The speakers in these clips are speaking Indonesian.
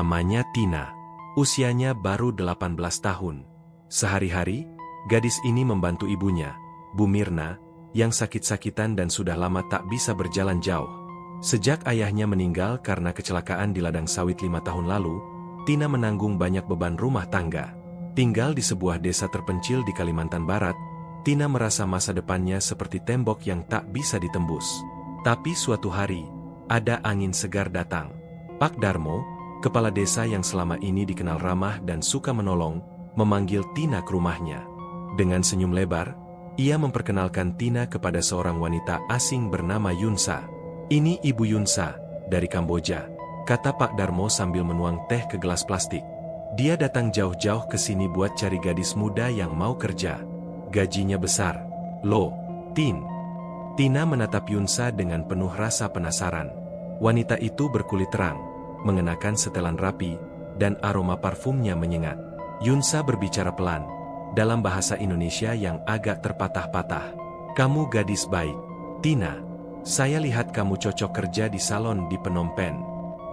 Namanya Tina. Usianya baru 18 tahun. Sehari-hari, gadis ini membantu ibunya, Bu Mirna, yang sakit-sakitan dan sudah lama tak bisa berjalan jauh. Sejak ayahnya meninggal karena kecelakaan di ladang sawit 5 tahun lalu, Tina menanggung banyak beban rumah tangga. Tinggal di sebuah desa terpencil di Kalimantan Barat, Tina merasa masa depannya seperti tembok yang tak bisa ditembus. Tapi suatu hari, ada angin segar datang. Pak Darmo, kepala desa yang selama ini dikenal ramah dan suka menolong, memanggil Tina ke rumahnya. Dengan senyum lebar, ia memperkenalkan Tina kepada seorang wanita asing bernama Yunsa. "Ini Ibu Yunsa, dari Kamboja," kata Pak Darmo sambil menuang teh ke gelas plastik. "Dia datang jauh-jauh ke sini buat cari gadis muda yang mau kerja. Gajinya besar." "Loh, Tin?" Tina menatap Yunsa dengan penuh rasa penasaran. Wanita itu berkulit terang, mengenakan setelan rapi, dan aroma parfumnya menyengat. Yunsa berbicara pelan, dalam bahasa Indonesia yang agak terpatah-patah. "Kamu gadis baik, Tina. Saya lihat kamu cocok kerja di salon di Phnom Penh.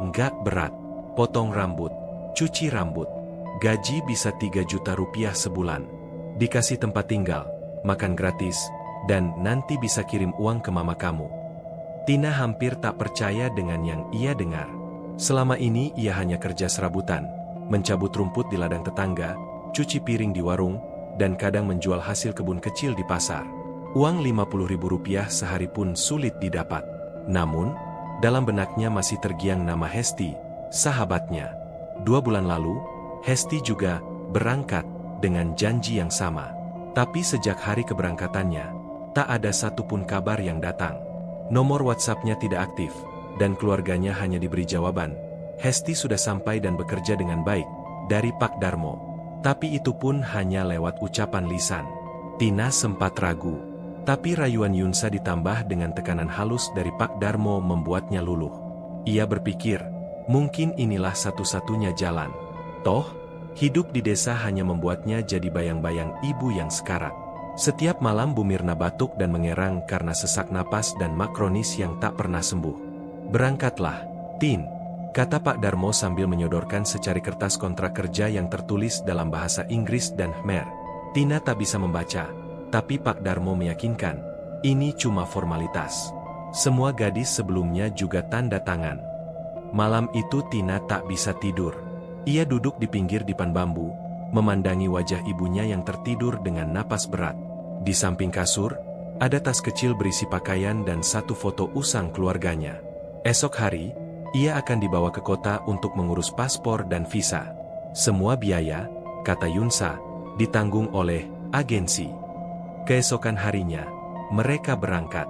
Nggak berat, potong rambut, cuci rambut. Gaji bisa 3 juta rupiah sebulan. Dikasih tempat tinggal, makan gratis, dan nanti bisa kirim uang ke mama kamu." Tina hampir tak percaya dengan yang ia dengar. Selama ini ia hanya kerja serabutan, mencabut rumput di ladang tetangga, cuci piring di warung, dan kadang menjual hasil kebun kecil di pasar. Uang 50.000 rupiah sehari pun sulit didapat. Namun, dalam benaknya masih tergiang nama Hesti, sahabatnya. 2 bulan lalu, Hesti juga berangkat dengan janji yang sama. Tapi sejak hari keberangkatannya, tak ada satupun kabar yang datang. Nomor WhatsApp-nya tidak aktif, dan keluarganya hanya diberi jawaban, "Hesti sudah sampai dan bekerja dengan baik," dari Pak Darmo. Tapi itu pun hanya lewat ucapan lisan. Tina sempat ragu. Tapi rayuan Yunsa ditambah dengan tekanan halus dari Pak Darmo membuatnya luluh. Ia berpikir, mungkin inilah satu-satunya jalan. Toh, hidup di desa hanya membuatnya jadi bayang-bayang ibu yang sekarat. Setiap malam Bu Mirna batuk dan mengerang karena sesak napas dan mak kronis yang tak pernah sembuh. "Berangkatlah, Tin," kata Pak Darmo sambil menyodorkan secari kertas kontrak kerja yang tertulis dalam bahasa Inggris dan Khmer. Tina tak bisa membaca, tapi Pak Darmo meyakinkan, ini cuma formalitas. Semua gadis sebelumnya juga tanda tangan. Malam itu Tina tak bisa tidur. Ia duduk di pinggir dipan bambu, memandangi wajah ibunya yang tertidur dengan napas berat. Di samping kasur, ada tas kecil berisi pakaian dan satu foto usang keluarganya. Esok hari, ia akan dibawa ke kota untuk mengurus paspor dan visa. Semua biaya, kata Yunsa, ditanggung oleh agensi. Keesokan harinya, mereka berangkat.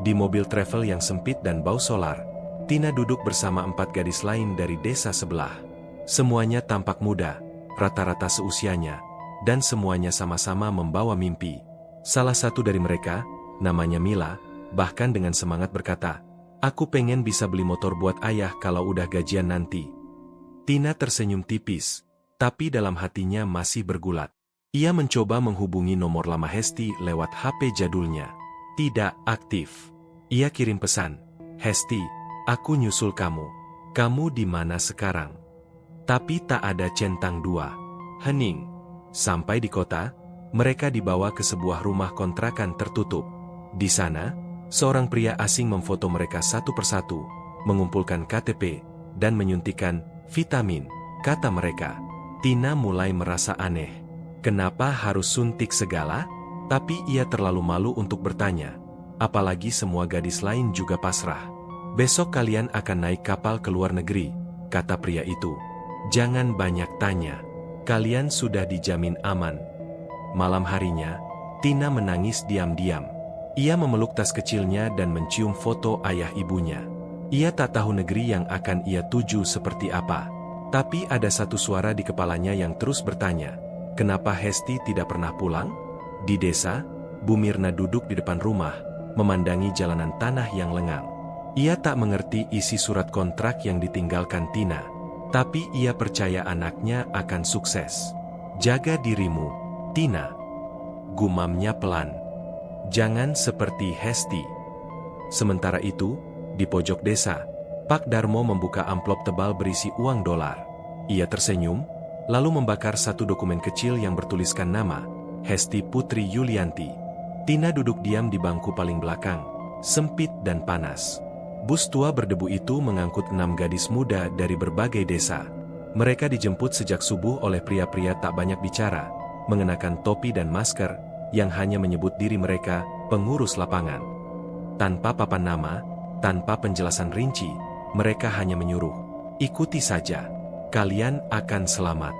Di mobil travel yang sempit dan bau solar, Tina duduk bersama 4 gadis lain dari desa sebelah. Semuanya tampak muda, rata-rata seusianya, dan semuanya sama-sama membawa mimpi. Salah satu dari mereka, namanya Mila, bahkan dengan semangat berkata, "Aku pengen bisa beli motor buat ayah kalau udah gajian nanti." Tina tersenyum tipis, tapi dalam hatinya masih bergulat. Ia mencoba menghubungi nomor lama Hesti lewat HP jadulnya. Tidak aktif. Ia kirim pesan, "Hesti, aku nyusul kamu. Kamu di mana sekarang?" Tapi tak ada centang 2. Hening. Sampai di kota, mereka dibawa ke sebuah rumah kontrakan tertutup. Di sana, seorang pria asing memfoto mereka satu persatu, mengumpulkan KTP, dan menyuntikkan vitamin, kata mereka. Tina mulai merasa aneh. Kenapa harus suntik segala? Tapi ia terlalu malu untuk bertanya. Apalagi semua gadis lain juga pasrah. "Besok kalian akan naik kapal ke luar negeri," kata pria itu. "Jangan banyak tanya. Kalian sudah dijamin aman." Malam harinya, Tina menangis diam-diam. Ia memeluk tas kecilnya dan mencium foto ayah ibunya. Ia tak tahu negeri yang akan ia tuju seperti apa. Tapi ada satu suara di kepalanya yang terus bertanya, kenapa Hesti tidak pernah pulang? Di desa, Bu Mirna duduk di depan rumah, memandangi jalanan tanah yang lengang. Ia tak mengerti isi surat kontrak yang ditinggalkan Tina. Tapi ia percaya anaknya akan sukses. "Jaga dirimu, Tina," gumamnya pelan. "Jangan seperti Hesti." Sementara itu, di pojok desa, Pak Darmo membuka amplop tebal berisi uang dolar. Ia tersenyum, lalu membakar satu dokumen kecil yang bertuliskan nama, Hesti Putri Yulianti. Tina duduk diam di bangku paling belakang, sempit dan panas. Bus tua berdebu itu mengangkut 6 gadis muda dari berbagai desa. Mereka dijemput sejak subuh oleh pria-pria tak banyak bicara, mengenakan topi dan masker, yang hanya menyebut diri mereka pengurus lapangan. Tanpa papan nama, tanpa penjelasan rinci, mereka hanya menyuruh, "Ikuti saja. Kalian akan selamat."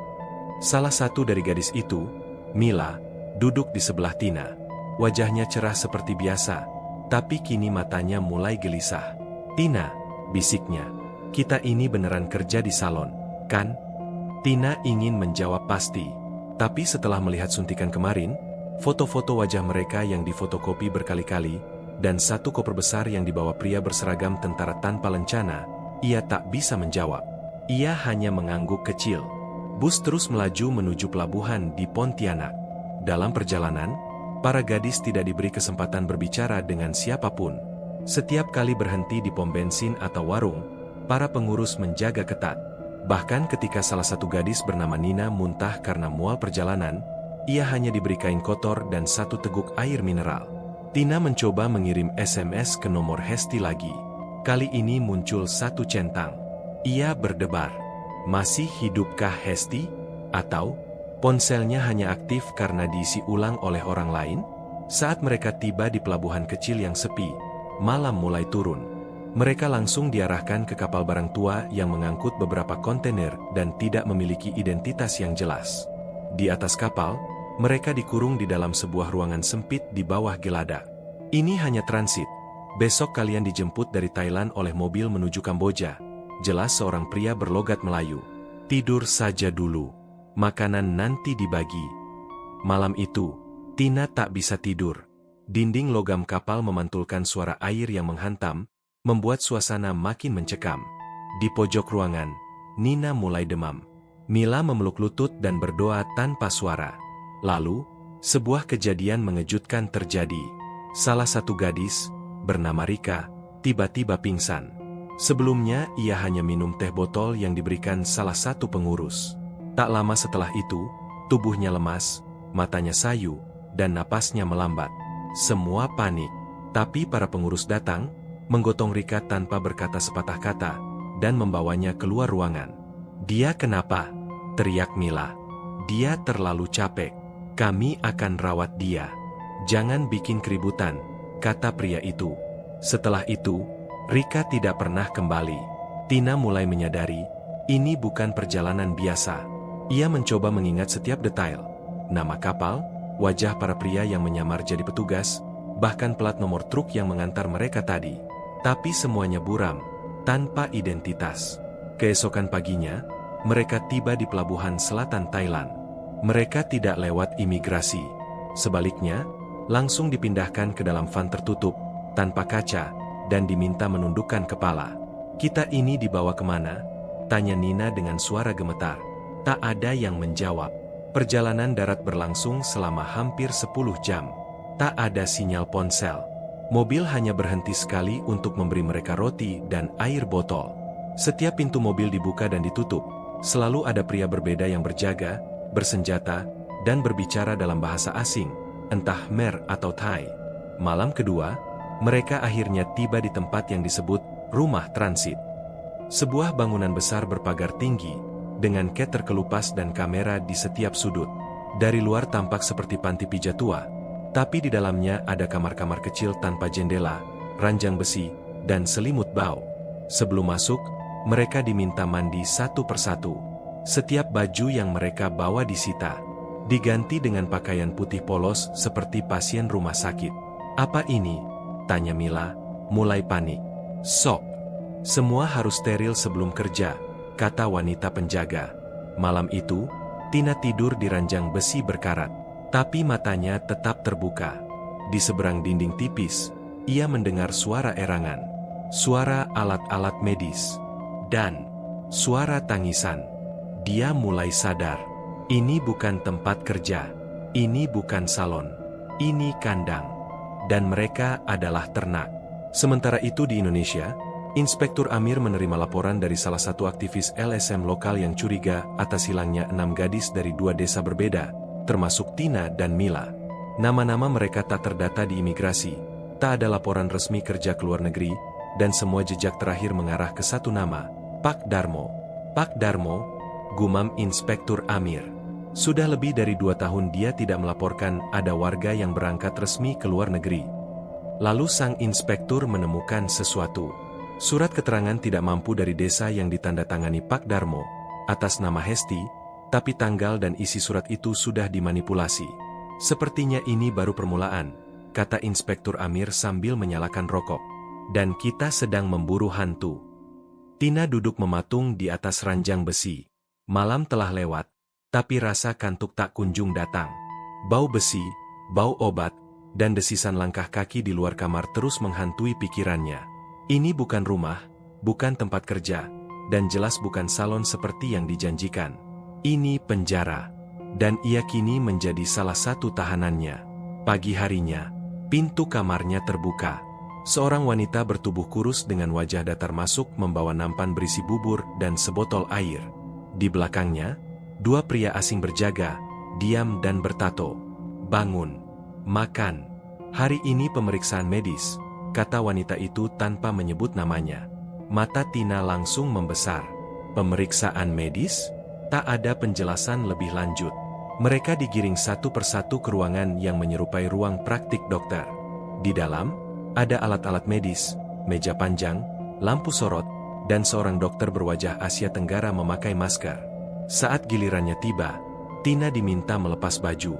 Salah satu dari gadis itu, Mila, duduk di sebelah Tina. Wajahnya cerah seperti biasa, tapi kini matanya mulai gelisah. "Tina," bisiknya, "kita ini beneran kerja di salon, kan?" Tina ingin menjawab pasti, tapi setelah melihat suntikan kemarin, foto-foto wajah mereka yang difotokopi berkali-kali, dan satu koper besar yang dibawa pria berseragam tentara tanpa lencana, ia tak bisa menjawab. Ia hanya mengangguk kecil. Bus terus melaju menuju pelabuhan di Pontianak. Dalam perjalanan, para gadis tidak diberi kesempatan berbicara dengan siapapun. Setiap kali berhenti di pom bensin atau warung, para pengurus menjaga ketat. Bahkan ketika salah satu gadis bernama Nina muntah karena mual perjalanan, ia hanya diberi kain kotor dan satu teguk air mineral. Tina mencoba mengirim SMS ke nomor Hesti lagi. Kali ini muncul satu centang. Ia berdebar. Masih hidupkah Hesti? Atau ponselnya hanya aktif karena diisi ulang oleh orang lain? Saat mereka tiba di pelabuhan kecil yang sepi, malam mulai turun. Mereka langsung diarahkan ke kapal barang tua yang mengangkut beberapa kontainer dan tidak memiliki identitas yang jelas. Di atas kapal, mereka dikurung di dalam sebuah ruangan sempit di bawah geladak. "Ini hanya transit. Besok kalian dijemput dari Thailand oleh mobil menuju Kamboja," jelas seorang pria berlogat Melayu. "Tidur saja dulu. Makanan nanti dibagi." Malam itu, Tina tak bisa tidur. Dinding logam kapal memantulkan suara air yang menghantam, membuat suasana makin mencekam. Di pojok ruangan, Nina mulai demam. Mila memeluk lutut dan berdoa tanpa suara. Lalu, sebuah kejadian mengejutkan terjadi. Salah satu gadis, bernama Rika, tiba-tiba pingsan. Sebelumnya ia hanya minum teh botol yang diberikan salah satu pengurus. Tak lama setelah itu, tubuhnya lemas, matanya sayu, dan napasnya melambat. Semua panik, tapi para pengurus datang, menggotong Rika tanpa berkata sepatah kata, dan membawanya keluar ruangan. "Dia kenapa?" teriak Mila. "Dia terlalu capek. Kami akan rawat dia." "Jangan bikin keributan," kata pria itu. Setelah itu, Rika tidak pernah kembali. Tina mulai menyadari, ini bukan perjalanan biasa. Ia mencoba mengingat setiap detail. Nama kapal, wajah para pria yang menyamar jadi petugas, bahkan plat nomor truk yang mengantar mereka tadi. Tapi semuanya buram, tanpa identitas. Keesokan paginya, mereka tiba di pelabuhan selatan Thailand. Mereka tidak lewat imigrasi. Sebaliknya, langsung dipindahkan ke dalam van tertutup, tanpa kaca, dan diminta menundukkan kepala. "Kita ini dibawa kemana?" tanya Nina dengan suara gemetar. Tak ada yang menjawab. Perjalanan darat berlangsung selama hampir 10 jam. Tak ada sinyal ponsel. Mobil hanya berhenti sekali untuk memberi mereka roti dan air botol. Setiap pintu mobil dibuka dan ditutup. Selalu ada pria berbeda yang berjaga, bersenjata, dan berbicara dalam bahasa asing, entah Khmer atau Thai. Malam kedua, mereka akhirnya tiba di tempat yang disebut rumah transit. Sebuah bangunan besar berpagar tinggi, dengan cat terkelupas dan kamera di setiap sudut. Dari luar tampak seperti panti pijat tua, tapi di dalamnya ada kamar-kamar kecil tanpa jendela, ranjang besi, dan selimut bau. Sebelum masuk, mereka diminta mandi satu persatu. Setiap baju yang mereka bawa disita, diganti dengan pakaian putih polos seperti pasien rumah sakit. "Apa ini?" tanya Mila, mulai panik. "Sok. Semua harus steril sebelum kerja," kata wanita penjaga. Malam itu, Tina tidur di ranjang besi berkarat, tapi matanya tetap terbuka. Di seberang dinding tipis, ia mendengar suara erangan, suara alat-alat medis, dan suara tangisan. Dia mulai sadar, ini bukan tempat kerja, ini bukan salon, ini kandang, dan mereka adalah ternak. Sementara itu di Indonesia, Inspektur Amir menerima laporan dari salah satu aktivis LSM lokal yang curiga atas hilangnya 6 gadis dari 2 desa berbeda, termasuk Tina dan Mila. Nama-nama mereka tak terdata di imigrasi, tak ada laporan resmi kerja ke luar negeri, dan semua jejak terakhir mengarah ke satu nama, Pak Darmo. Pak Darmo, gumam Inspektur Amir. Sudah lebih dari 2 tahun dia tidak melaporkan ada warga yang berangkat resmi ke luar negeri. Lalu sang inspektur menemukan sesuatu. Surat keterangan tidak mampu dari desa yang ditandatangani Pak Darmo, atas nama Hesti, tapi tanggal dan isi surat itu sudah dimanipulasi. Sepertinya ini baru permulaan, kata Inspektur Amir sambil menyalakan rokok. Dan kita sedang memburu hantu. Tina duduk mematung di atas ranjang besi. Malam telah lewat, tapi rasa kantuk tak kunjung datang. Bau besi, bau obat, dan desisan langkah kaki di luar kamar terus menghantui pikirannya. Ini bukan rumah, bukan tempat kerja, dan jelas bukan salon seperti yang dijanjikan. Ini penjara, dan ia kini menjadi salah satu tahanannya. Pagi harinya, pintu kamarnya terbuka. Seorang wanita bertubuh kurus dengan wajah datar masuk membawa nampan berisi bubur dan sebotol air. Di belakangnya, 2 pria asing berjaga, diam dan bertato. Bangun, makan. Hari ini pemeriksaan medis, kata wanita itu tanpa menyebut namanya. Mata Tina langsung membesar. Pemeriksaan medis? Tak ada penjelasan lebih lanjut. Mereka digiring satu persatu ke ruangan yang menyerupai ruang praktik dokter. Di dalam, ada alat-alat medis, meja panjang, lampu sorot, dan seorang dokter berwajah Asia Tenggara memakai masker. Saat gilirannya tiba, Tina diminta melepas baju.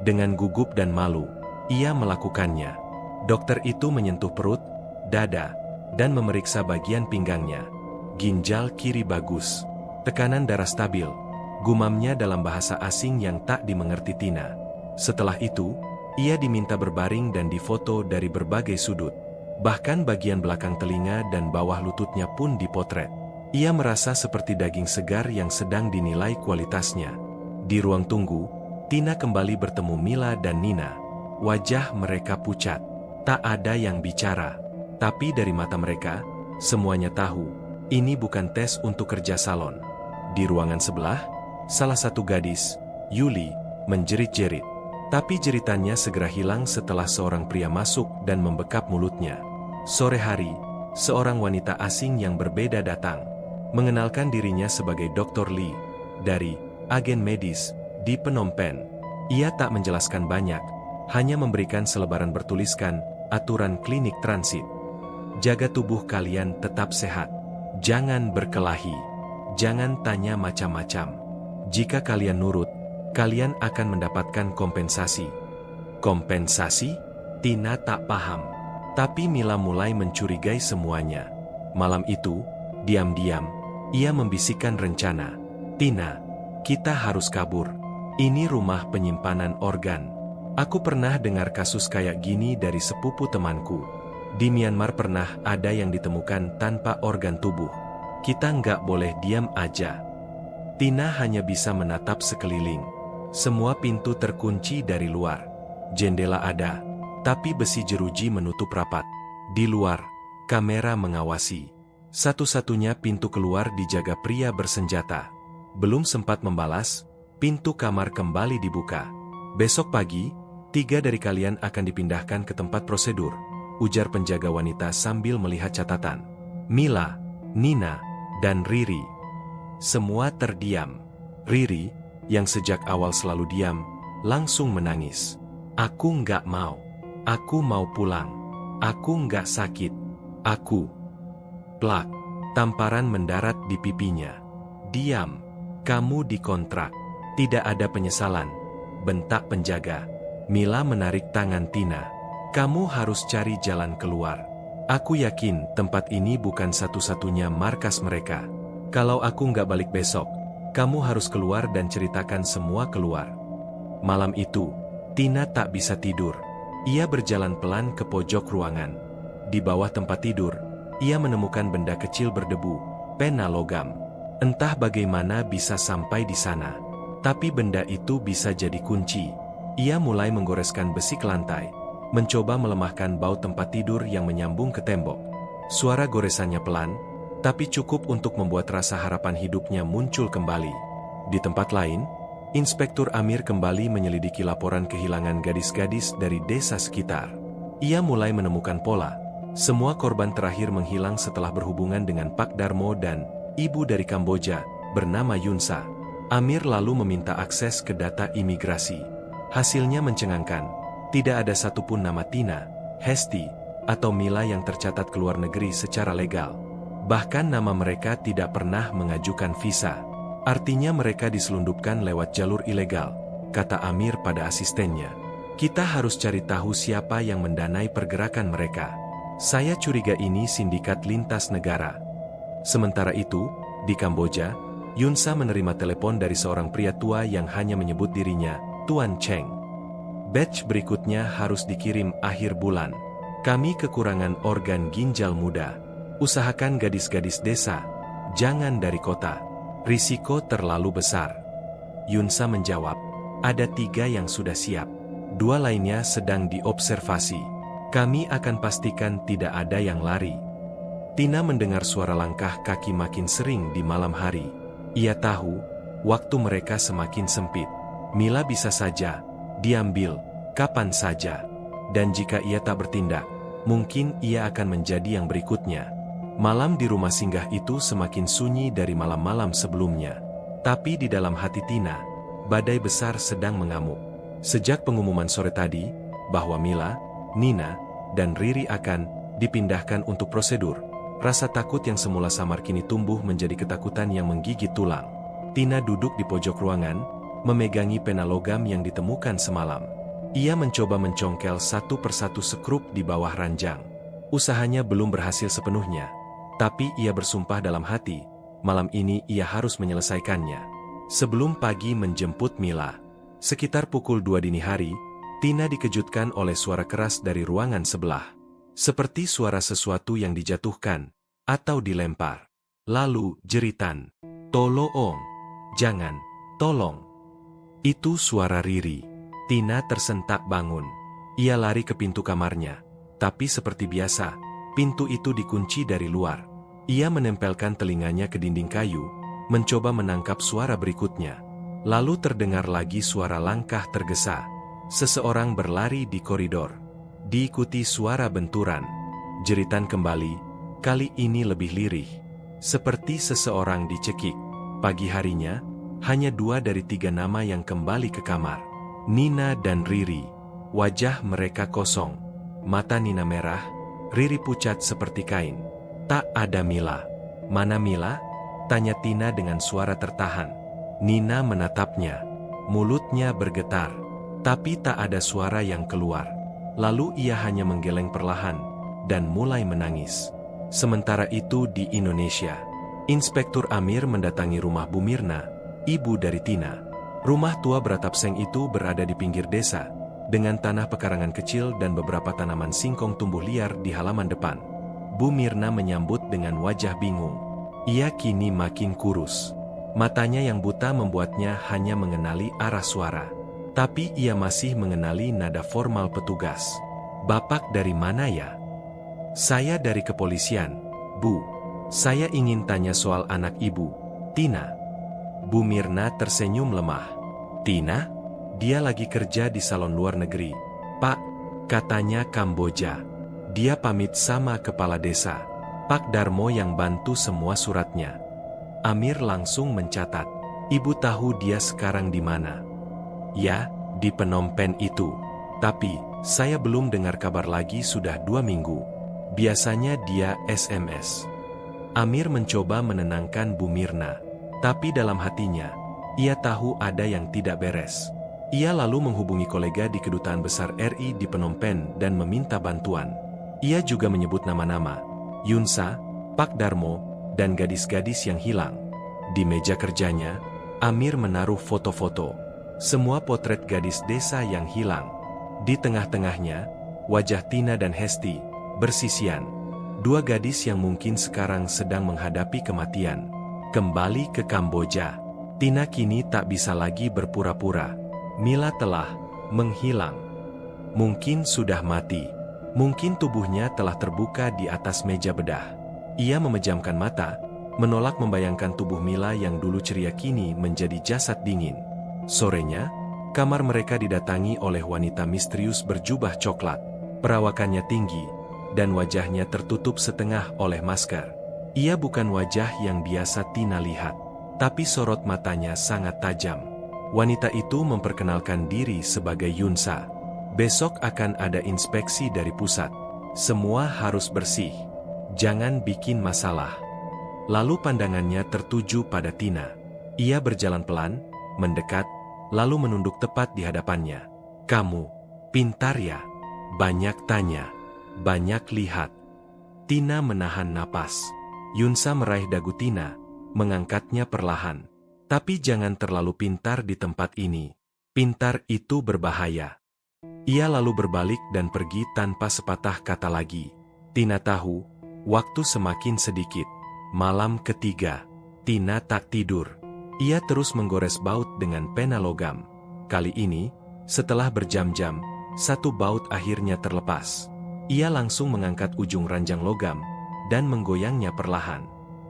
Dengan gugup dan malu, ia melakukannya. Dokter itu menyentuh perut, dada, dan memeriksa bagian pinggangnya. Ginjal kiri bagus. Tekanan darah stabil. Gumamnya dalam bahasa asing yang tak dimengerti Tina. Setelah itu, ia diminta berbaring dan difoto dari berbagai sudut. Bahkan bagian belakang telinga dan bawah lututnya pun dipotret. Ia merasa seperti daging segar yang sedang dinilai kualitasnya. Di ruang tunggu, Tina kembali bertemu Mila dan Nina. Wajah mereka pucat. Tak ada yang bicara. Tapi dari mata mereka, semuanya tahu, ini bukan tes untuk kerja salon. Di ruangan sebelah, salah satu gadis, Yuli, menjerit-jerit. Tapi jeritannya segera hilang setelah seorang pria masuk dan membekap mulutnya. Sore hari, seorang wanita asing yang berbeda datang. Mengenalkan dirinya sebagai Dr. Lee, dari agen medis di Phnom Penh. Ia tak menjelaskan banyak, hanya memberikan selebaran bertuliskan, aturan klinik transit. Jaga tubuh kalian tetap sehat. Jangan berkelahi. Jangan tanya macam-macam. Jika kalian nurut, kalian akan mendapatkan kompensasi. Kompensasi? Tina tak paham. Tapi Mila mulai mencurigai semuanya. Malam itu, diam-diam, ia membisikkan rencana. Tina, kita harus kabur. Ini rumah penyimpanan organ. Aku pernah dengar kasus kayak gini dari sepupu temanku. Di Myanmar pernah ada yang ditemukan tanpa organ tubuh. Kita nggak boleh diam aja. Tina hanya bisa menatap sekeliling. Semua pintu terkunci dari luar. Jendela ada, tapi besi jeruji menutup rapat. Di luar, kamera mengawasi. Satu-satunya pintu keluar dijaga pria bersenjata. Belum sempat membalas, pintu kamar kembali dibuka. Besok pagi, 3 dari kalian akan dipindahkan ke tempat prosedur, ujar penjaga wanita sambil melihat catatan. Mila, Nina, dan Riri. Semua terdiam. Riri, yang sejak awal selalu diam, langsung menangis. Aku nggak mau. Aku mau pulang. Aku nggak sakit. Aku. Plak. Tamparan mendarat di pipinya. Diam. Kamu dikontrak. Tidak ada penyesalan. Bentak penjaga. Mila menarik tangan Tina. Kamu harus cari jalan keluar. Aku yakin tempat ini bukan satu-satunya markas mereka. Kalau aku nggak balik besok, kamu harus keluar dan ceritakan semua keluar. Malam itu, Tina tak bisa tidur. Ia berjalan pelan ke pojok ruangan. Di bawah tempat tidur, ia menemukan benda kecil berdebu, pena logam. Entah bagaimana bisa sampai di sana. Tapi benda itu bisa jadi kunci. Ia mulai menggoreskan besi ke lantai, mencoba melemahkan baut tempat tidur yang menyambung ke tembok. Suara goresannya pelan, tapi cukup untuk membuat rasa harapan hidupnya muncul kembali. Di tempat lain, Inspektur Amir kembali menyelidiki laporan kehilangan gadis-gadis dari desa sekitar. Ia mulai menemukan pola. Semua korban terakhir menghilang setelah berhubungan dengan Pak Darmo dan ibu dari Kamboja, bernama Yunsa. Amir lalu meminta akses ke data imigrasi. Hasilnya mencengangkan. Tidak ada satupun nama Tina, Hesti, atau Mila yang tercatat ke luar negeri secara legal. Bahkan nama mereka tidak pernah mengajukan visa. Artinya mereka diselundupkan lewat jalur ilegal, kata Amir pada asistennya. Kita harus cari tahu siapa yang mendanai pergerakan mereka. Saya curiga ini sindikat lintas negara. Sementara itu, di Kamboja, Yunsa menerima telepon dari seorang pria tua yang hanya menyebut dirinya Tuan Cheng. Batch berikutnya harus dikirim akhir bulan. Kami kekurangan organ ginjal muda. Usahakan gadis-gadis desa, jangan dari kota. Risiko terlalu besar. Yunsa menjawab, ada 3 yang sudah siap. 2 lainnya sedang diobservasi. Kami akan pastikan tidak ada yang lari. Tina mendengar suara langkah kaki makin sering di malam hari. Ia tahu, waktu mereka semakin sempit. Mila bisa saja diambil kapan saja. Dan jika ia tak bertindak, mungkin ia akan menjadi yang berikutnya. Malam di rumah singgah itu semakin sunyi dari malam-malam sebelumnya. Tapi di dalam hati Tina, badai besar sedang mengamuk. Sejak pengumuman sore tadi, bahwa Mila, Nina, dan Riri akan dipindahkan untuk prosedur, rasa takut yang semula samar kini tumbuh menjadi ketakutan yang menggigit tulang. Tina duduk di pojok ruangan, memegangi pena logam yang ditemukan semalam. Ia mencoba mencongkel satu persatu sekrup di bawah ranjang. Usahanya belum berhasil sepenuhnya. Tapi ia bersumpah dalam hati, malam ini ia harus menyelesaikannya. Sebelum pagi menjemput Mila, sekitar pukul 2 dini hari, Tina dikejutkan oleh suara keras dari ruangan sebelah. Seperti suara sesuatu yang dijatuhkan, atau dilempar. Lalu jeritan, "Tolong, jangan, tolong." Itu suara Riri. Tina tersentak bangun. Ia lari ke pintu kamarnya. Tapi seperti biasa, pintu itu dikunci dari luar. Ia menempelkan telinganya ke dinding kayu, mencoba menangkap suara berikutnya. Lalu terdengar lagi suara langkah tergesa. Seseorang berlari di koridor. Diikuti suara benturan. Jeritan kembali, kali ini lebih lirih. Seperti seseorang dicekik. Pagi harinya, hanya 2 dari 3 nama yang kembali ke kamar. Nina dan Riri. Wajah mereka kosong. Mata Nina merah, Riri pucat seperti kain. Tak ada Mila. Mana Mila? Tanya Tina dengan suara tertahan. Nina menatapnya. Mulutnya bergetar. Tapi tak ada suara yang keluar. Lalu ia hanya menggeleng perlahan, dan mulai menangis. Sementara itu di Indonesia, Inspektur Amir mendatangi rumah Bu Mirna, ibu dari Tina. Rumah tua beratap seng itu berada di pinggir desa, dengan tanah pekarangan kecil dan beberapa tanaman singkong tumbuh liar di halaman depan. Bu Mirna menyambut dengan wajah bingung. Ia kini makin kurus. Matanya yang buta membuatnya hanya mengenali arah suara. Tapi ia masih mengenali nada formal petugas. "Bapak dari mana ya?" "Saya dari kepolisian, Bu. Saya ingin tanya soal anak ibu, Tina." Bu Mirna tersenyum lemah. "Tina? Dia lagi kerja di salon luar negeri, Pak. Katanya Kamboja. Dia pamit sama kepala desa, Pak Darmo yang bantu semua suratnya." Amir langsung mencatat. "Ibu tahu dia sekarang di mana?" "Ya, di Phnom Penh itu. Tapi, saya belum dengar kabar lagi sudah 2 minggu. Biasanya dia SMS." Amir mencoba menenangkan Bu Mirna. Tapi dalam hatinya, ia tahu ada yang tidak beres. Ia lalu menghubungi kolega di Kedutaan Besar RI di Phnom Penh dan meminta bantuan. Ia juga menyebut nama-nama, Yunsa, Pak Darmo, dan gadis-gadis yang hilang. Di meja kerjanya, Amir menaruh foto-foto. Semua potret gadis desa yang hilang. Di tengah-tengahnya, wajah Tina dan Hesti, bersisian. 2 gadis yang mungkin sekarang sedang menghadapi kematian. Kembali ke Kamboja. Tina kini tak bisa lagi berpura-pura. Mila telah menghilang. Mungkin sudah mati. Mungkin tubuhnya telah terbuka di atas meja bedah. Ia memejamkan mata, menolak membayangkan tubuh Mila yang dulu ceria kini menjadi jasad dingin. Sorenya, kamar mereka didatangi oleh wanita misterius berjubah coklat. Perawakannya tinggi, dan wajahnya tertutup setengah oleh masker. Ia bukan wajah yang biasa Tina lihat, tapi sorot matanya sangat tajam. Wanita itu memperkenalkan diri sebagai Yunsa. Besok akan ada inspeksi dari pusat. Semua harus bersih. Jangan bikin masalah. Lalu pandangannya tertuju pada Tina. Ia berjalan pelan, mendekat, lalu menunduk tepat di hadapannya. Kamu, pintar ya? Banyak tanya, banyak lihat. Tina menahan napas. Yunsa meraih dagu Tina, mengangkatnya perlahan. Tapi jangan terlalu pintar di tempat ini. Pintar itu berbahaya. Ia lalu berbalik dan pergi tanpa sepatah kata lagi. Tina tahu, waktu semakin sedikit. Malam ketiga, Tina tak tidur. Ia terus menggores baut dengan pena logam. Kali ini, setelah berjam-jam, satu baut akhirnya terlepas. Ia langsung mengangkat ujung ranjang logam dan menggoyangnya perlahan.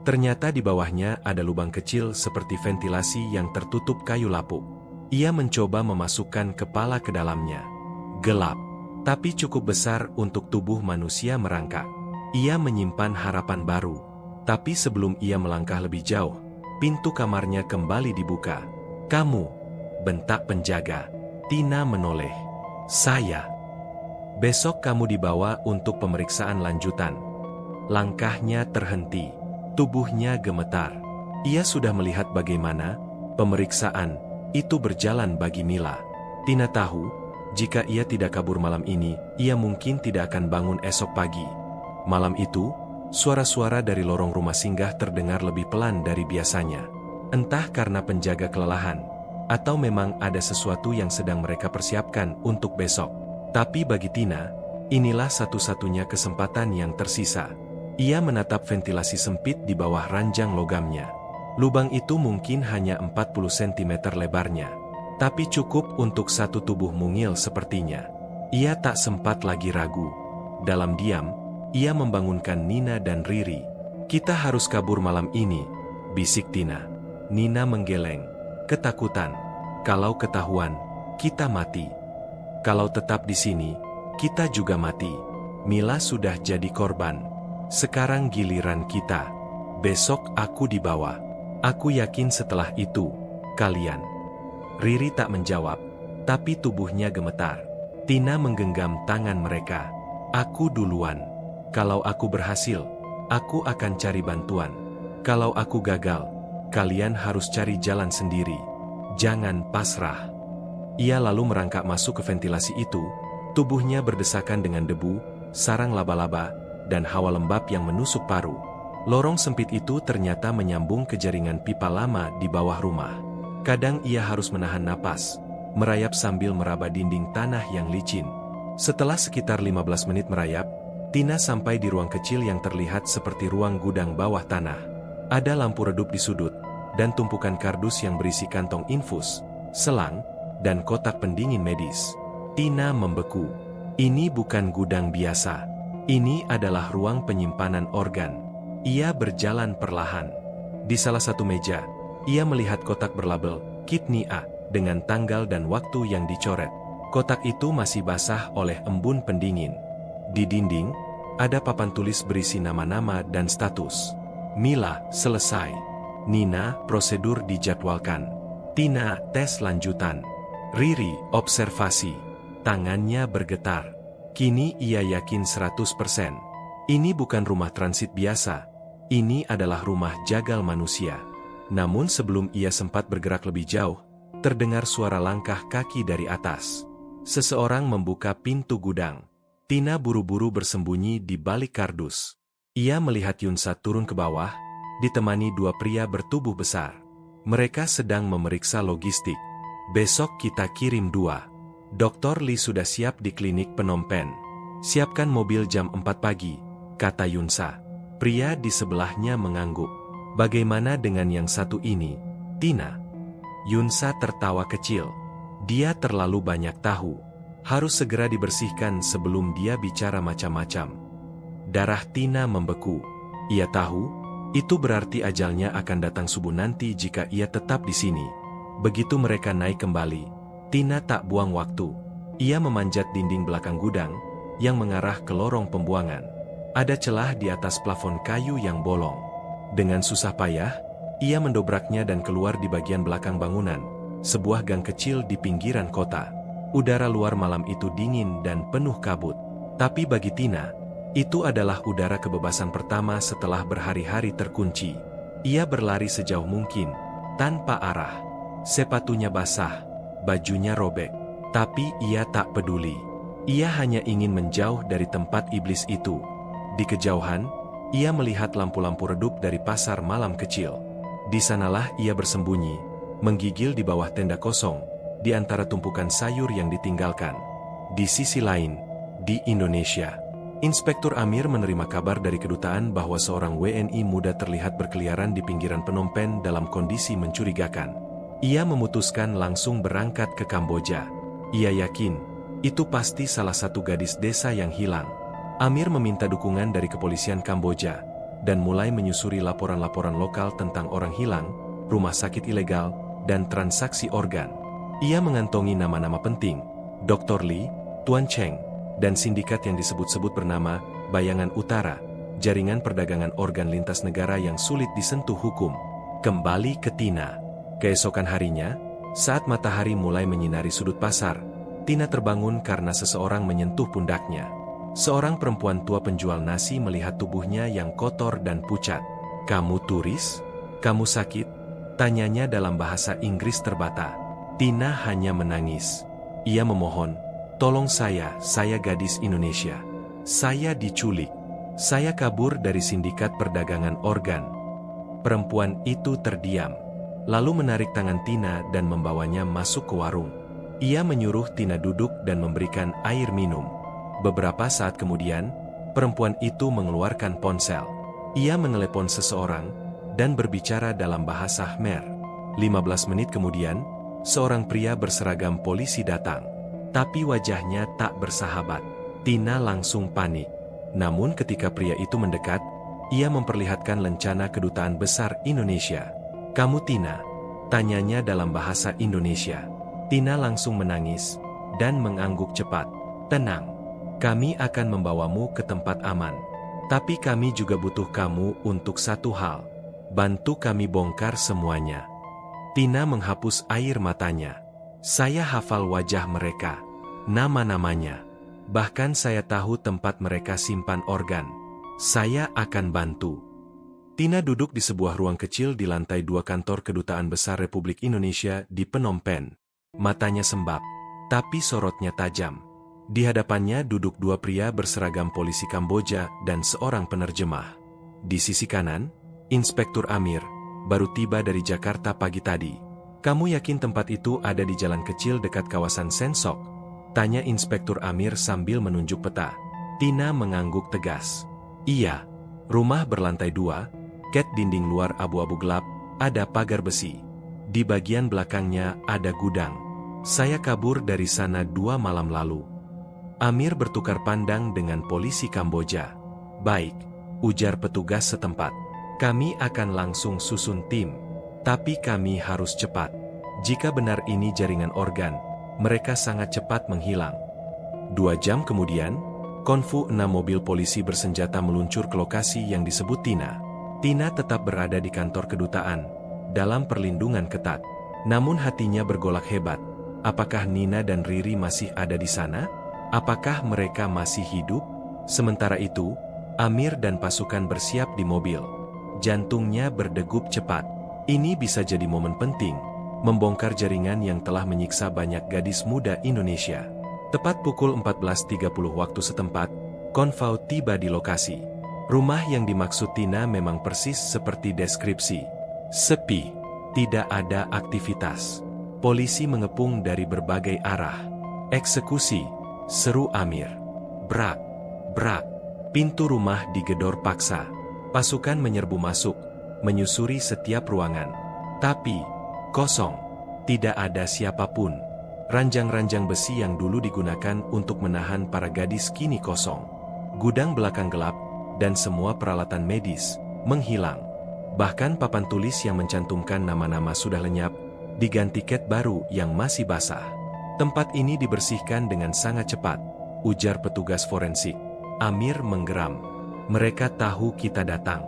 Ternyata di bawahnya ada lubang kecil seperti ventilasi yang tertutup kayu lapuk. Ia mencoba memasukkan kepala ke dalamnya. Gelap, tapi cukup besar untuk tubuh manusia merangkak. Ia menyimpan harapan baru. Tapi sebelum ia melangkah lebih jauh, pintu kamarnya kembali dibuka. Kamu, bentak penjaga. Tina menoleh. Saya. Besok kamu dibawa untuk pemeriksaan lanjutan. Langkahnya terhenti. Tubuhnya gemetar. Ia sudah melihat bagaimana pemeriksaan itu berjalan bagi Mila. Tina tahu, jika ia tidak kabur malam ini, ia mungkin tidak akan bangun esok pagi. Malam itu, suara-suara dari lorong rumah singgah terdengar lebih pelan dari biasanya. Entah karena penjaga kelelahan, atau memang ada sesuatu yang sedang mereka persiapkan untuk besok. Tapi bagi Tina, inilah satu-satunya kesempatan yang tersisa. Ia menatap ventilasi sempit di bawah ranjang logamnya. Lubang itu mungkin hanya 40 cm lebarnya. Tapi cukup untuk satu tubuh mungil sepertinya. Ia tak sempat lagi ragu. Dalam diam, ia membangunkan Nina dan Riri. Kita harus kabur malam ini, bisik Tina. Nina menggeleng, ketakutan. Kalau ketahuan, kita mati. Kalau tetap di sini, kita juga mati. Mila sudah jadi korban. Sekarang giliran kita. Besok aku dibawa. Aku yakin setelah itu, kalian. Riri tak menjawab, tapi tubuhnya gemetar. Tina menggenggam tangan mereka. Aku duluan. Kalau aku berhasil, aku akan cari bantuan. Kalau aku gagal, kalian harus cari jalan sendiri. Jangan pasrah. Ia lalu merangkak masuk ke ventilasi itu. Tubuhnya berdesakan dengan debu, sarang laba-laba, dan hawa lembab yang menusuk paru. Lorong sempit itu ternyata menyambung ke jaringan pipa lama di bawah rumah. Kadang ia harus menahan napas, merayap sambil meraba dinding tanah yang licin. Setelah sekitar 15 menit merayap, Tina sampai di ruang kecil yang terlihat seperti ruang gudang bawah tanah. Ada lampu redup di sudut, dan tumpukan kardus yang berisi kantong infus, selang, dan kotak pendingin medis. Tina membeku. Ini bukan gudang biasa. Ini adalah ruang penyimpanan organ. Ia berjalan perlahan. Di salah satu meja, ia melihat kotak berlabel Kidney A dengan tanggal dan waktu yang dicoret. Kotak itu masih basah oleh embun pendingin. Di dinding, ada papan tulis berisi nama-nama dan status. Mila, selesai. Nina, prosedur dijadwalkan. Tina, tes lanjutan. Riri, observasi. Tangannya bergetar. Kini ia yakin 100%. Ini bukan rumah transit biasa. Ini adalah rumah jagal manusia. Namun sebelum ia sempat bergerak lebih jauh, terdengar suara langkah kaki dari atas. Seseorang membuka pintu gudang. Tina buru-buru bersembunyi di balik kardus. Ia melihat Yunsa turun ke bawah, ditemani dua pria bertubuh besar. Mereka sedang memeriksa logistik. Besok kita kirim 2. Dr. Lee sudah siap di klinik Phnom Penh. Siapkan mobil jam 4 pagi, kata Yunsa. Pria di sebelahnya mengangguk. Bagaimana dengan yang satu ini, Tina? Yunsa tertawa kecil. Dia terlalu banyak tahu. Harus segera dibersihkan sebelum dia bicara macam-macam. Darah Tina membeku. Ia tahu, itu berarti ajalnya akan datang subuh nanti jika ia tetap di sini. Begitu mereka naik kembali, Tina tak buang waktu. Ia memanjat dinding belakang gudang, yang mengarah ke lorong pembuangan. Ada celah di atas plafon kayu yang bolong. Dengan susah payah, ia mendobraknya dan keluar di bagian belakang bangunan, sebuah gang kecil di pinggiran kota. Udara luar malam itu dingin dan penuh kabut. Tapi bagi Tina, itu adalah udara kebebasan pertama setelah berhari-hari terkunci. Ia berlari sejauh mungkin, tanpa arah. Sepatunya basah, bajunya robek. Tapi ia tak peduli. Ia hanya ingin menjauh dari tempat iblis itu. Di kejauhan, ia melihat lampu-lampu redup dari pasar malam kecil. Di sanalah ia bersembunyi, menggigil di bawah tenda kosong, di antara tumpukan sayur yang ditinggalkan. Di sisi lain, di Indonesia, Inspektur Amir menerima kabar dari kedutaan bahwa seorang WNI muda terlihat berkeliaran di pinggiran Phnom Penh dalam kondisi mencurigakan. Ia memutuskan langsung berangkat ke Kamboja. Ia yakin, itu pasti salah satu gadis desa yang hilang. Amir meminta dukungan dari kepolisian Kamboja, dan mulai menyusuri laporan-laporan lokal tentang orang hilang, rumah sakit ilegal, dan transaksi organ. Ia mengantongi nama-nama penting, Dr. Lee, Tuan Cheng, dan sindikat yang disebut-sebut bernama Bayangan Utara, jaringan perdagangan organ lintas negara yang sulit disentuh hukum. Kembali ke Tina. Keesokan harinya, saat matahari mulai menyinari sudut pasar, Tina terbangun karena seseorang menyentuh pundaknya. Seorang perempuan tua penjual nasi melihat tubuhnya yang kotor dan pucat. "Kamu turis? Kamu sakit?" tanyanya dalam bahasa Inggris terbata. Tina hanya menangis. Ia memohon, "Tolong saya gadis Indonesia. Saya diculik. Saya kabur dari sindikat perdagangan organ." Perempuan itu terdiam, lalu menarik tangan Tina dan membawanya masuk ke warung. Ia menyuruh Tina duduk dan memberikan air minum. Beberapa saat kemudian, perempuan itu mengeluarkan ponsel. Ia menelepon seseorang, dan berbicara dalam bahasa Khmer. 15 menit kemudian, seorang pria berseragam polisi datang. Tapi wajahnya tak bersahabat. Tina langsung panik. Namun ketika pria itu mendekat, ia memperlihatkan lencana kedutaan besar Indonesia. "Kamu Tina?" tanyanya dalam bahasa Indonesia. Tina langsung menangis, dan mengangguk cepat. "Tenang, kami akan membawamu ke tempat aman. Tapi kami juga butuh kamu untuk satu hal. Bantu kami bongkar semuanya." Tina menghapus air matanya. "Saya hafal wajah mereka, nama-namanya. Bahkan saya tahu tempat mereka simpan organ. Saya akan bantu." Tina duduk di sebuah ruang kecil di lantai 2 kantor Kedutaan Besar Republik Indonesia di Phnom Penh. Matanya sembab, tapi sorotnya tajam. Di hadapannya duduk 2 pria berseragam polisi Kamboja dan seorang penerjemah. Di sisi kanan, Inspektur Amir, baru tiba dari Jakarta pagi tadi. "Kamu yakin tempat itu ada di jalan kecil dekat kawasan Sensok?" tanya Inspektur Amir sambil menunjuk peta. Tina mengangguk tegas. "Iya, rumah berlantai 2, cat dinding luar abu-abu gelap, ada pagar besi. Di bagian belakangnya ada gudang. Saya kabur dari sana 2 malam lalu." Amir bertukar pandang dengan polisi Kamboja. "Baik," ujar petugas setempat. "Kami akan langsung susun tim. Tapi kami harus cepat. Jika benar ini jaringan organ, mereka sangat cepat menghilang." 2 jam kemudian, konvoy 6 mobil polisi bersenjata meluncur ke lokasi yang disebut Tina. Tina tetap berada di kantor kedutaan, dalam perlindungan ketat. Namun hatinya bergolak hebat. Apakah Nina dan Riri masih ada di sana? Apakah mereka masih hidup? Sementara itu, Amir dan pasukan bersiap di mobil. Jantungnya berdegup cepat. Ini bisa jadi momen penting, membongkar jaringan yang telah menyiksa banyak gadis muda Indonesia. Tepat pukul 14.30 waktu setempat, konvoy tiba di lokasi. Rumah yang dimaksud Tina memang persis seperti deskripsi. Sepi, tidak ada aktivitas. Polisi mengepung dari berbagai arah. "Eksekusi," seru Amir. Brak, brak, pintu rumah digedor paksa. Pasukan menyerbu masuk, menyusuri setiap ruangan. Tapi, kosong. Tidak ada siapapun. Ranjang-ranjang besi yang dulu digunakan untuk menahan para gadis kini kosong. Gudang belakang gelap, dan semua peralatan medis menghilang. Bahkan papan tulis yang mencantumkan nama-nama sudah lenyap, diganti cat baru yang masih basah. Tempat ini dibersihkan dengan sangat cepat, ujar petugas forensik. Amir menggeram. Mereka tahu kita datang.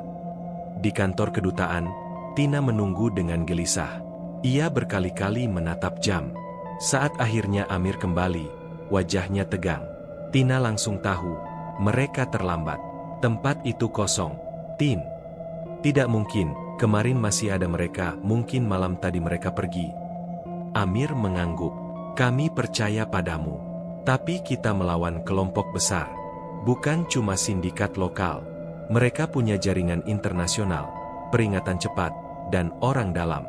Di kantor kedutaan, Tina menunggu dengan gelisah. Ia berkali-kali menatap jam. Saat akhirnya Amir kembali, wajahnya tegang. Tina langsung tahu, mereka terlambat. Tempat itu kosong. Tin. Tidak mungkin, kemarin masih ada mereka, mungkin malam tadi mereka pergi. Amir mengangguk. Kami percaya padamu. Tapi kita melawan kelompok besar. Bukan cuma sindikat lokal. Mereka punya jaringan internasional, peringatan cepat, dan orang dalam.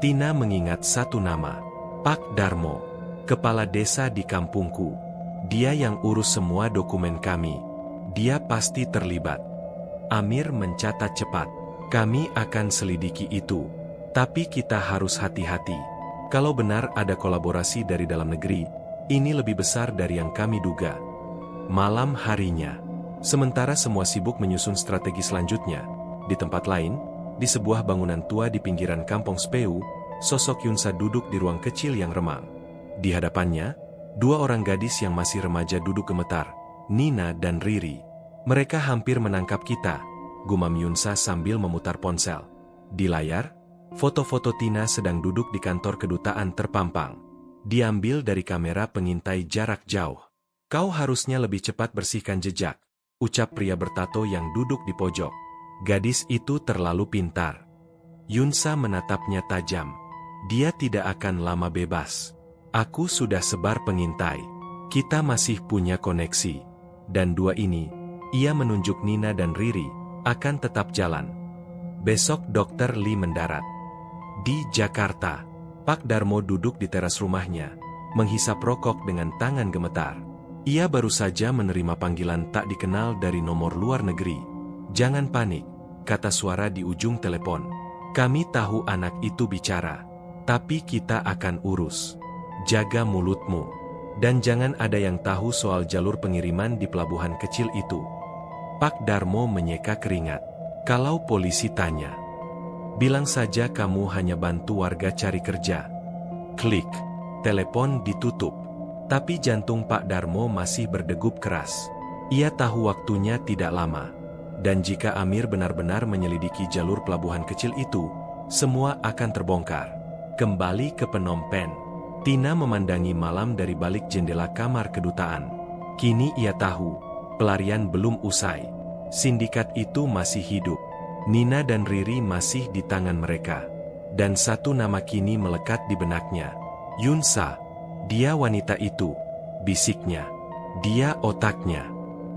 Tina mengingat satu nama. Pak Darmo, kepala desa di kampungku. Dia yang urus semua dokumen kami. Dia pasti terlibat. Amir mencatat cepat. Kami akan selidiki itu. Tapi kita harus hati-hati. Kalau benar ada kolaborasi dari dalam negeri, ini lebih besar dari yang kami duga. Malam harinya, sementara semua sibuk menyusun strategi selanjutnya, di tempat lain, di sebuah bangunan tua di pinggiran kampung Speu, sosok Yunsa duduk di ruang kecil yang remang. Di hadapannya, dua orang gadis yang masih remaja duduk gemetar, Nina dan Riri. Mereka hampir menangkap kita, gumam Yunsa sambil memutar ponsel. Di layar, foto-foto Tina sedang duduk di kantor kedutaan terpampang. Diambil dari kamera pengintai jarak jauh. Kau harusnya lebih cepat bersihkan jejak, ucap pria bertato yang duduk di pojok. Gadis itu terlalu pintar. Yunsa menatapnya tajam. Dia tidak akan lama bebas. Aku sudah sebar pengintai. Kita masih punya koneksi. Dan dua ini, ia menunjuk Nina dan Riri, akan tetap jalan. Besok Dr. Lee mendarat. Di Jakarta, Pak Darmo duduk di teras rumahnya, menghisap rokok dengan tangan gemetar. Ia baru saja menerima panggilan tak dikenal dari nomor luar negeri. Jangan panik, kata suara di ujung telepon. Kami tahu anak itu bicara. Tapi kita akan urus. Jaga mulutmu. Dan jangan ada yang tahu soal jalur pengiriman di pelabuhan kecil itu. Pak Darmo menyeka keringat. Kalau polisi tanya, bilang saja kamu hanya bantu warga cari kerja. Klik. Telepon ditutup. Tapi jantung Pak Darmo masih berdegup keras. Ia tahu waktunya tidak lama. Dan jika Amir benar-benar menyelidiki jalur pelabuhan kecil itu, semua akan terbongkar. Kembali ke Phnom Penh. Tina memandangi malam dari balik jendela kamar kedutaan. Kini ia tahu, pelarian belum usai. Sindikat itu masih hidup. Nina dan Riri masih di tangan mereka. Dan satu nama kini melekat di benaknya. Yunsa. Dia wanita itu. Bisiknya. Dia otaknya.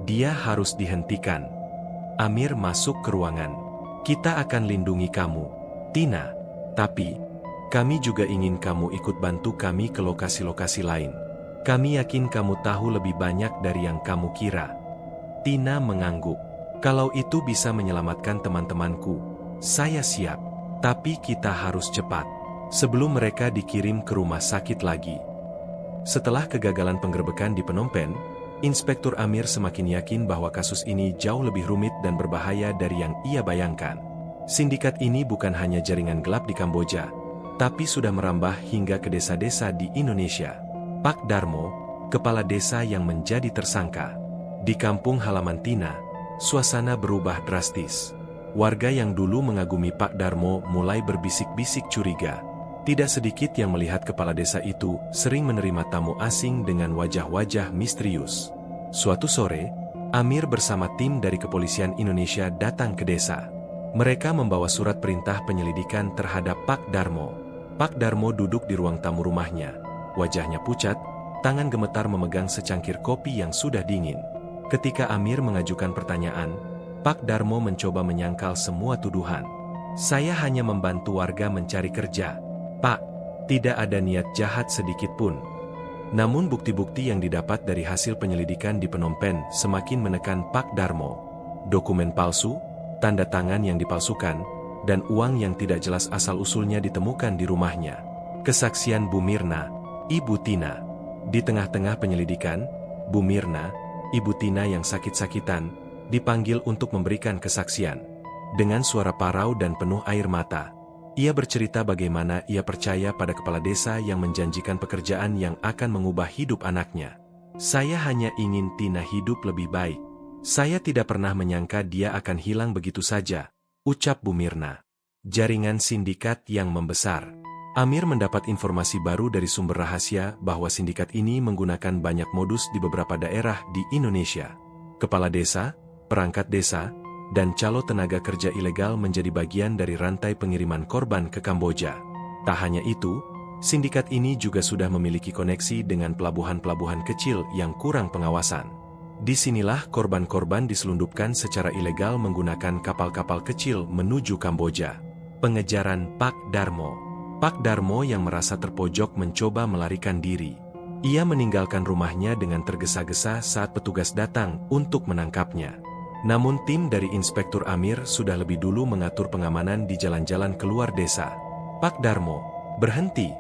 Dia harus dihentikan. Amir masuk ke ruangan. Kita akan lindungi kamu, Tina. Tapi kami juga ingin kamu ikut bantu kami ke lokasi-lokasi lain. Kami yakin kamu tahu lebih banyak dari yang kamu kira. Tina mengangguk. Kalau itu bisa menyelamatkan teman-temanku, saya siap. Tapi kita harus cepat, sebelum mereka dikirim ke rumah sakit lagi. Setelah kegagalan penggerbekan di Phnom Penh, Inspektur Amir semakin yakin bahwa kasus ini jauh lebih rumit dan berbahaya dari yang ia bayangkan. Sindikat ini bukan hanya jaringan gelap di Kamboja, tapi sudah merambah hingga ke desa-desa di Indonesia. Pak Darmo, kepala desa yang menjadi tersangka. Di kampung halaman Tina, suasana berubah drastis. Warga yang dulu mengagumi Pak Darmo mulai berbisik-bisik curiga. Tidak sedikit yang melihat kepala desa itu sering menerima tamu asing dengan wajah-wajah misterius. Suatu sore, Amir bersama tim dari Kepolisian Indonesia datang ke desa. Mereka membawa surat perintah penyelidikan terhadap Pak Darmo. Pak Darmo duduk di ruang tamu rumahnya. Wajahnya pucat, tangan gemetar memegang secangkir kopi yang sudah dingin. Ketika Amir mengajukan pertanyaan, Pak Darmo mencoba menyangkal semua tuduhan. Saya hanya membantu warga mencari kerja, Pak. Tidak ada niat jahat sedikit pun. Namun bukti-bukti yang didapat dari hasil penyelidikan di Phnom Penh semakin menekan Pak Darmo. Dokumen palsu, tanda tangan yang dipalsukan, dan uang yang tidak jelas asal-usulnya ditemukan di rumahnya. Kesaksian Bu Mirna, Ibu Tina. Di tengah-tengah penyelidikan, Bu Mirna, Ibu Tina yang sakit-sakitan, dipanggil untuk memberikan kesaksian. Dengan suara parau dan penuh air mata, ia bercerita bagaimana ia percaya pada kepala desa yang menjanjikan pekerjaan yang akan mengubah hidup anaknya. Saya hanya ingin Tina hidup lebih baik. Saya tidak pernah menyangka dia akan hilang begitu saja, ucap Bu Mirna. Jaringan sindikat yang membesar. Amir mendapat informasi baru dari sumber rahasia bahwa sindikat ini menggunakan banyak modus di beberapa daerah di Indonesia. Kepala desa, perangkat desa, dan calo tenaga kerja ilegal menjadi bagian dari rantai pengiriman korban ke Kamboja. Tak hanya itu, sindikat ini juga sudah memiliki koneksi dengan pelabuhan-pelabuhan kecil yang kurang pengawasan. Disinilah korban-korban diselundupkan secara ilegal menggunakan kapal-kapal kecil menuju Kamboja. Pengejaran Pak Darmo. Pak Darmo yang merasa terpojok mencoba melarikan diri. Ia meninggalkan rumahnya dengan tergesa-gesa saat petugas datang untuk menangkapnya. Namun tim dari Inspektur Amir sudah lebih dulu mengatur pengamanan di jalan-jalan keluar desa. Pak Darmo, berhenti!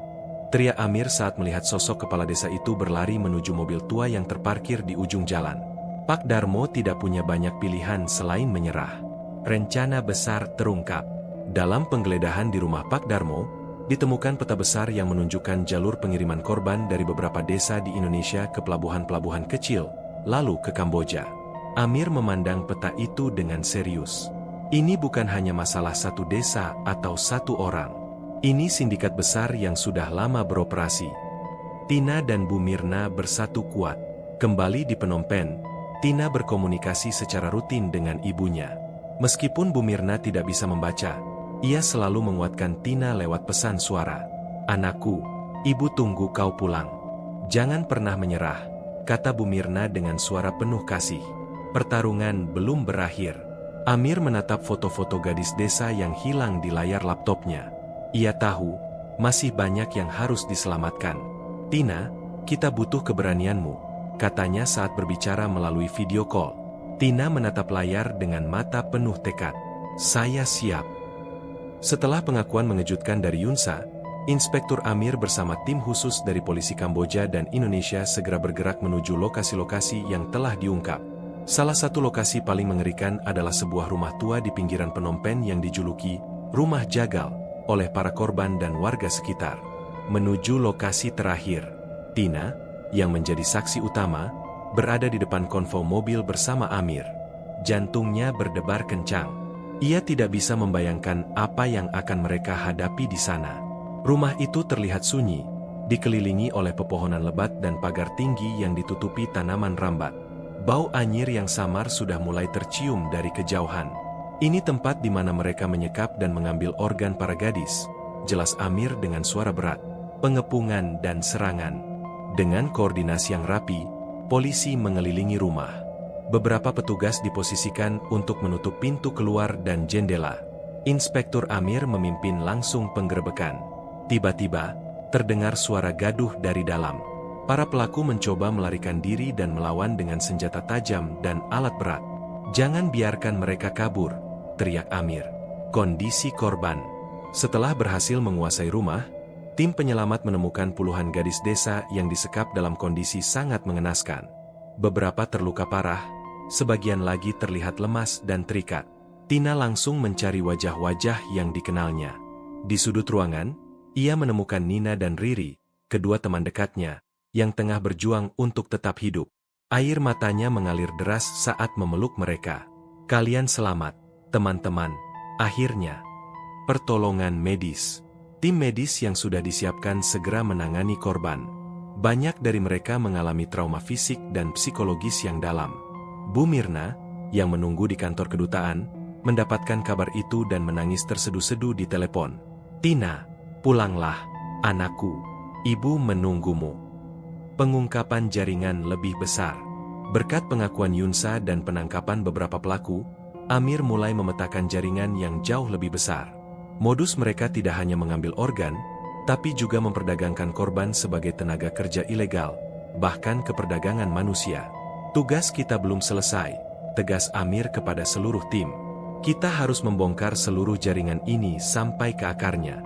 Teriak Amir saat melihat sosok kepala desa itu berlari menuju mobil tua yang terparkir di ujung jalan. Pak Darmo tidak punya banyak pilihan selain menyerah. Rencana besar terungkap. Dalam penggeledahan di rumah Pak Darmo, ditemukan peta besar yang menunjukkan jalur pengiriman korban dari beberapa desa di Indonesia ke pelabuhan-pelabuhan kecil, lalu ke Kamboja. Amir memandang peta itu dengan serius. Ini bukan hanya masalah satu desa atau satu orang. Ini sindikat besar yang sudah lama beroperasi. Tina dan Bu Mirna bersatu kuat. Kembali di Phnom Penh, Tina berkomunikasi secara rutin dengan ibunya. Meskipun Bu Mirna tidak bisa membaca, ia selalu menguatkan Tina lewat pesan suara. "Anakku, ibu tunggu kau pulang. Jangan pernah menyerah," kata Bu Mirna dengan suara penuh kasih. Pertarungan belum berakhir. Amir menatap foto-foto gadis desa yang hilang di layar laptopnya. Ia tahu, masih banyak yang harus diselamatkan. "Tina, kita butuh keberanianmu," katanya saat berbicara melalui video call. Tina menatap layar dengan mata penuh tekad. "Saya siap." Setelah pengakuan mengejutkan dari Yunsa, Inspektur Amir bersama tim khusus dari polisi Kamboja dan Indonesia segera bergerak menuju lokasi-lokasi yang telah diungkap. Salah satu lokasi paling mengerikan adalah sebuah rumah tua di pinggiran Phnom Penh yang dijuluki Rumah Jagal oleh para korban dan warga sekitar. Menuju lokasi terakhir, Tina, yang menjadi saksi utama, berada di depan konvoi mobil bersama Amir. Jantungnya berdebar kencang. Ia tidak bisa membayangkan apa yang akan mereka hadapi di sana. Rumah itu terlihat sunyi, dikelilingi oleh pepohonan lebat dan pagar tinggi yang ditutupi tanaman rambat. Bau anyir yang samar sudah mulai tercium dari kejauhan. "Ini tempat di mana mereka menyekap dan mengambil organ para gadis," jelas Amir dengan suara berat. "Pengepungan dan serangan." Dengan koordinasi yang rapi, polisi mengelilingi rumah. Beberapa petugas diposisikan untuk menutup pintu keluar dan jendela. Inspektur Amir memimpin langsung penggerebekan. Tiba-tiba, terdengar suara gaduh dari dalam. Para pelaku mencoba melarikan diri dan melawan dengan senjata tajam dan alat berat. "Jangan biarkan mereka kabur," teriak Amir. Kondisi korban. Setelah berhasil menguasai rumah, tim penyelamat menemukan puluhan gadis desa yang disekap dalam kondisi sangat mengenaskan. Beberapa terluka parah, sebagian lagi terlihat lemas dan terikat. Tina langsung mencari wajah-wajah yang dikenalnya. Di sudut ruangan, ia menemukan Nina dan Riri, kedua teman dekatnya, yang tengah berjuang untuk tetap hidup. Air matanya mengalir deras saat memeluk mereka. "Kalian selamat, teman-teman." Akhirnya, pertolongan medis. Tim medis yang sudah disiapkan segera menangani korban. Banyak dari mereka mengalami trauma fisik dan psikologis yang dalam. Bu Mirna, yang menunggu di kantor kedutaan, mendapatkan kabar itu dan menangis terseduh-seduh di telepon. "Tina, pulanglah, anakku. Ibu menunggumu." Pengungkapan jaringan lebih besar. Berkat pengakuan Yunsa dan penangkapan beberapa pelaku, Amir mulai memetakan jaringan yang jauh lebih besar. Modus mereka tidak hanya mengambil organ, tapi juga memperdagangkan korban sebagai tenaga kerja ilegal, bahkan keperdagangan manusia. "Tugas kita belum selesai," tegas Amir kepada seluruh tim. "Kita harus membongkar seluruh jaringan ini sampai ke akarnya."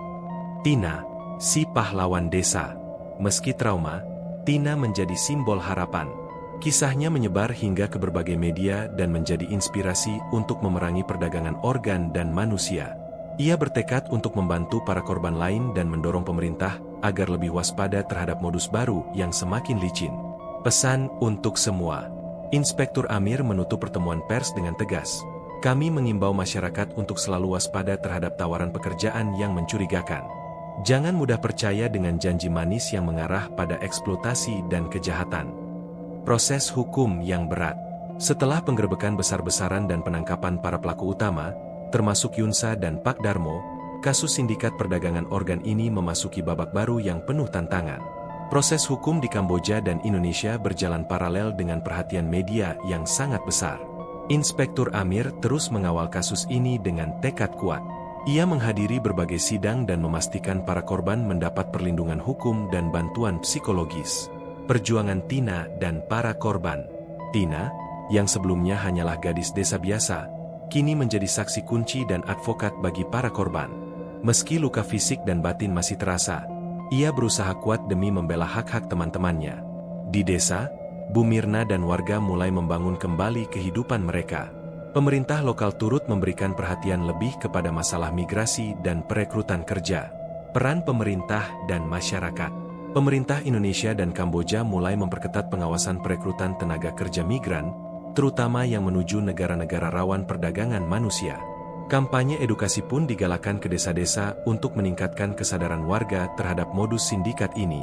"Tina, si pahlawan desa, Meski trauma, Tina menjadi simbol harapan. Kisahnya menyebar hingga ke berbagai media dan menjadi inspirasi untuk memerangi perdagangan organ dan manusia. Ia bertekad untuk membantu para korban lain dan mendorong pemerintah agar lebih waspada terhadap modus baru yang semakin licin. Pesan untuk semua. Inspektur Amir menutup pertemuan pers dengan tegas. Kami mengimbau masyarakat untuk selalu waspada terhadap tawaran pekerjaan yang mencurigakan. Jangan mudah percaya dengan janji manis yang mengarah pada eksploitasi dan kejahatan. Proses hukum yang berat. Setelah penggerebekan besar-besaran dan penangkapan para pelaku utama, termasuk Yunsa dan Pak Darmo, kasus sindikat perdagangan organ ini memasuki babak baru yang penuh tantangan. Proses hukum di Kamboja dan Indonesia berjalan paralel dengan perhatian media yang sangat besar. Inspektur Amir terus mengawal kasus ini dengan tekad kuat. Ia menghadiri berbagai sidang dan memastikan para korban mendapat perlindungan hukum dan bantuan psikologis. Perjuangan Tina dan para korban. Tina, yang sebelumnya hanyalah gadis desa biasa, kini menjadi saksi kunci dan advokat bagi para korban. Meski luka fisik dan batin masih terasa, ia berusaha kuat demi membela hak-hak teman-temannya. Di desa, Bu Mirna dan warga mulai membangun kembali kehidupan mereka. Pemerintah lokal turut memberikan perhatian lebih kepada masalah migrasi dan perekrutan kerja. Peran pemerintah dan masyarakat. Pemerintah Indonesia dan Kamboja mulai memperketat pengawasan perekrutan tenaga kerja migran, terutama yang menuju negara-negara rawan perdagangan manusia. Kampanye edukasi pun digalakkan ke desa-desa untuk meningkatkan kesadaran warga terhadap modus sindikat ini.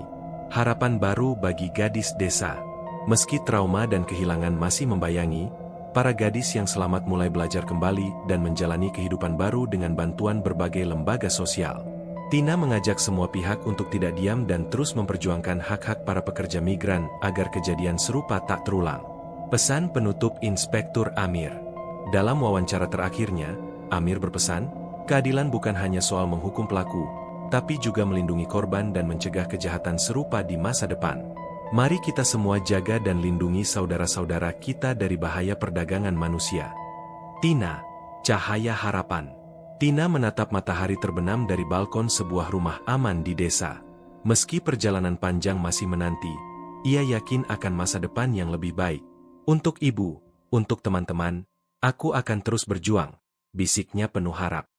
Harapan baru bagi gadis desa. Meski trauma dan kehilangan masih membayangi, para gadis yang selamat mulai belajar kembali dan menjalani kehidupan baru dengan bantuan berbagai lembaga sosial. Tina mengajak semua pihak untuk tidak diam dan terus memperjuangkan hak-hak para pekerja migran agar kejadian serupa tak terulang. Pesan penutup Inspektur Amir. Dalam wawancara terakhirnya, Amir berpesan, keadilan bukan hanya soal menghukum pelaku, tapi juga melindungi korban dan mencegah kejahatan serupa di masa depan. Mari kita semua jaga dan lindungi saudara-saudara kita dari bahaya perdagangan manusia. Tina, cahaya harapan. Tina menatap matahari terbenam dari balkon sebuah rumah aman di desa. Meski perjalanan panjang masih menanti, ia yakin akan masa depan yang lebih baik. Untuk ibu, untuk teman-teman, aku akan terus berjuang, bisiknya penuh harap.